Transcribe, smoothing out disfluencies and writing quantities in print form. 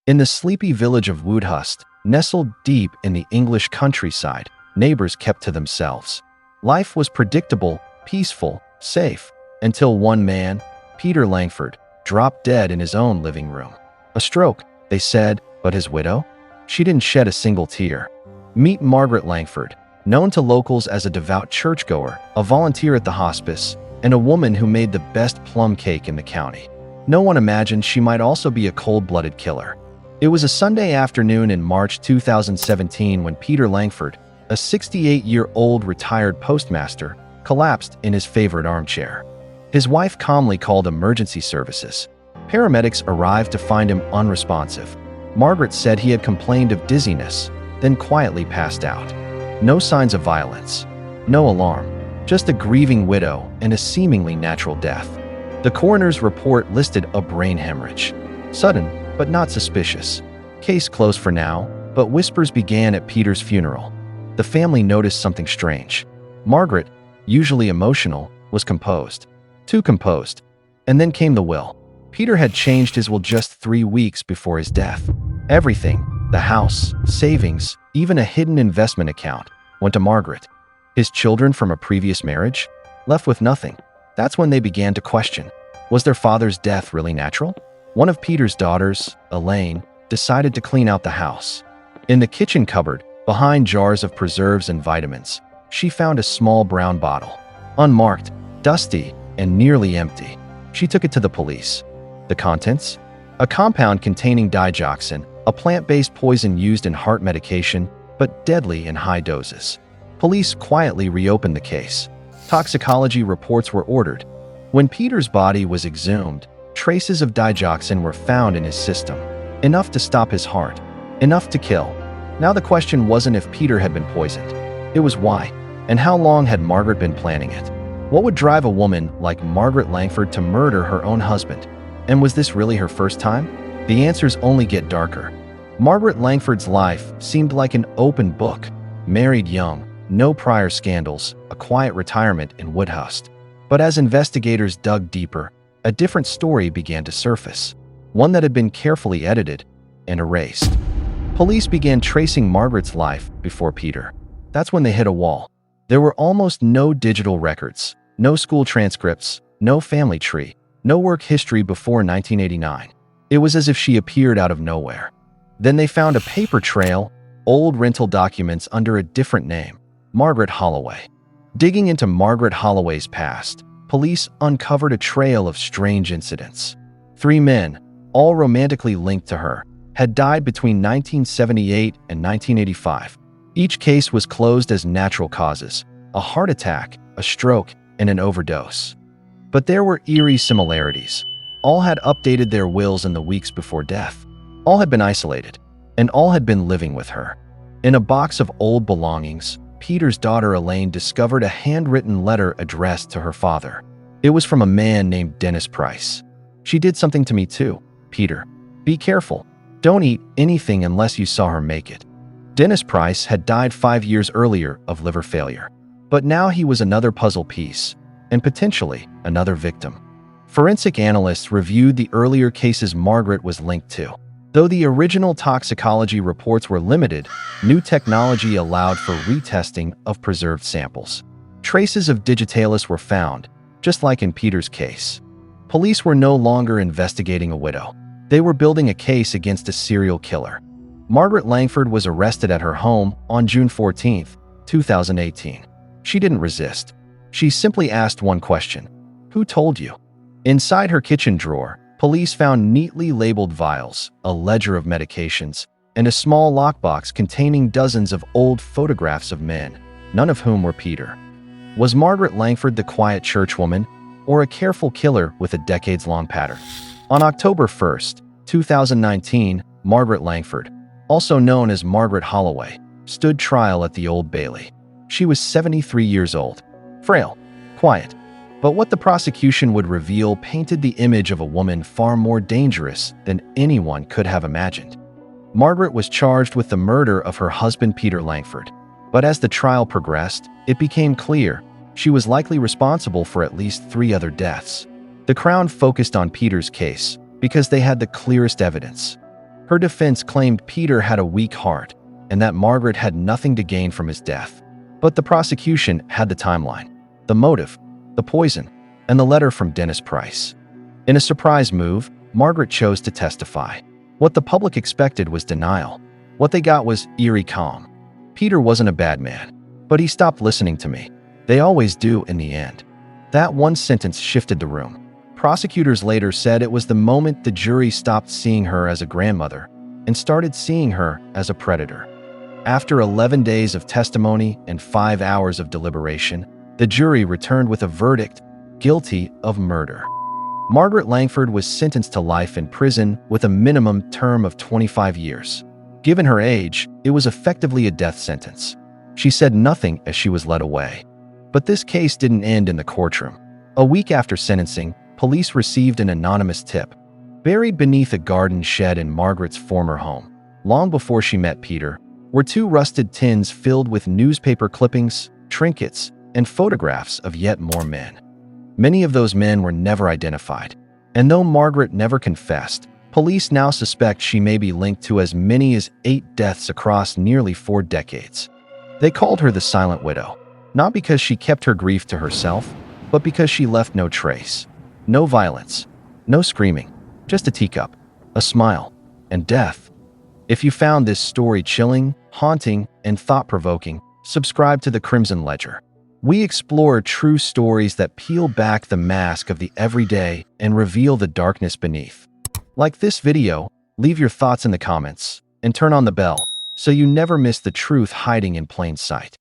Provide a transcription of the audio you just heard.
In the sleepy village of Woodhust, nestled deep in the English countryside, neighbors kept to themselves. Life was predictable, peaceful, safe, until one man, Peter Langford, dropped dead in his own living room. A stroke, they said, but his widow? She didn't shed a single tear. Meet Margaret Langford, known to locals as a devout churchgoer, a volunteer at the hospice, and a woman who made the best plum cake in the county. No one imagined she might also be a cold-blooded killer. It was a Sunday afternoon in March 2017 when Peter Langford, a 68-year-old retired postmaster, collapsed in his favorite armchair. His wife calmly called emergency services. Paramedics arrived to find him unresponsive. Margaret said he had complained of dizziness, then quietly passed out. No signs of violence. No alarm. Just a grieving widow and a seemingly natural death. The coroner's report listed a brain hemorrhage. Sudden, but not suspicious. Case closed for now, but whispers began at Peter's funeral. The family noticed something strange. Margaret, usually emotional, was composed. Too composed. And then came the will. Peter had changed his will just 3 weeks before his death. Everything, the house, savings, even a hidden investment account, went to Margaret. His children from a previous marriage? Left with nothing. That's when they began to question. Was their father's death really natural? One of Peter's daughters, Elaine, decided to clean out the house. In the kitchen cupboard, behind jars of preserves and vitamins, she found a small brown bottle. Unmarked, dusty, and nearly empty. She took it to the police. The contents? A compound containing digoxin, a plant-based poison used in heart medication, but deadly in high doses. Police quietly reopened the case. Toxicology reports were ordered. When Peter's body was exhumed, traces of digoxin were found in his system. Enough to stop his heart. Enough to kill. Now the question wasn't if Peter had been poisoned. It was why, and how long had Margaret been planning it? What would drive a woman like Margaret Langford to murder her own husband? And was this really her first time? The answers only get darker. Margaret Langford's life seemed like an open book. Married young, no prior scandals, a quiet retirement in Woodhust. But as investigators dug deeper, a different story began to surface. One that had been carefully edited and erased. Police began tracing Margaret's life before Peter. That's when they hit a wall. There were almost no digital records, no school transcripts, no family tree, no work history before 1989. It was as if she appeared out of nowhere. Then they found a paper trail, old rental documents under a different name, Margaret Holloway. Digging into Margaret Holloway's past, police uncovered a trail of strange incidents. 3 men, all romantically linked to her, had died between 1978 and 1985. Each case was closed as natural causes, a heart attack, a stroke, and an overdose. But there were eerie similarities. All had updated their wills in the weeks before death. All had been isolated, and all had been living with her. In a box of old belongings, Peter's daughter Elaine discovered a handwritten letter addressed to her father. It was from a man named Dennis Price. "She did something to me too, Peter. Be careful. Don't eat anything unless you saw her make it." Dennis Price had died 5 years earlier of liver failure. But now he was another puzzle piece, and potentially another victim. Forensic analysts reviewed the earlier cases Margaret was linked to. Though the original toxicology reports were limited, new technology allowed for retesting of preserved samples. Traces of digitalis were found, just like in Peter's case. Police were no longer investigating a widow. They were building a case against a serial killer. Margaret Langford was arrested at her home on June 14, 2018. She didn't resist. She simply asked one question. "Who told you?" Inside her kitchen drawer, police found neatly labeled vials, a ledger of medications, and a small lockbox containing dozens of old photographs of men, none of whom were Peter. Was Margaret Langford the quiet churchwoman, or a careful killer with a decades-long pattern? On October 1, 2019, Margaret Langford, also known as Margaret Holloway, stood trial at the Old Bailey. She was 73 years old, frail, quiet. But what the prosecution would reveal painted the image of a woman far more dangerous than anyone could have imagined. Margaret was charged with the murder of her husband Peter Langford. But as the trial progressed, it became clear she was likely responsible for at least 3 other deaths. The Crown focused on Peter's case because they had the clearest evidence. Her defense claimed Peter had a weak heart and that Margaret had nothing to gain from his death. But the prosecution had the timeline, the motive, the poison, and the letter from Dennis Price. In a surprise move, Margaret chose to testify. What the public expected was denial. What they got was eerie calm. Peter wasn't a bad man, but he stopped listening to me. They always do in the end. That one sentence shifted the room. Prosecutors later said it was the moment the jury stopped seeing her as a grandmother and started seeing her as a predator. After 11 days of testimony and 5 hours of deliberation, the jury returned with a verdict, guilty of murder. Margaret Langford was sentenced to life in prison with a minimum term of 25 years. Given her age, it was effectively a death sentence. She said nothing as she was led away. But this case didn't end in the courtroom. A week after sentencing, police received an anonymous tip. Buried beneath a garden shed in Margaret's former home, long before she met Peter, were 2 rusted tins filled with newspaper clippings, trinkets, and photographs of yet more men. Many of those men were never identified, and though Margaret never confessed, police now suspect she may be linked to as many as 8 deaths across nearly 4 decades. They called her the Silent Widow, not because she kept her grief to herself, but because she left no trace. No violence, no screaming, just a teacup, a smile, and death. If you found this story chilling, haunting, and thought-provoking, subscribe to the Crimson Ledger. We explore true stories that peel back the mask of the everyday and reveal the darkness beneath. Like this video, leave your thoughts in the comments, and turn on the bell so you never miss the truth hiding in plain sight.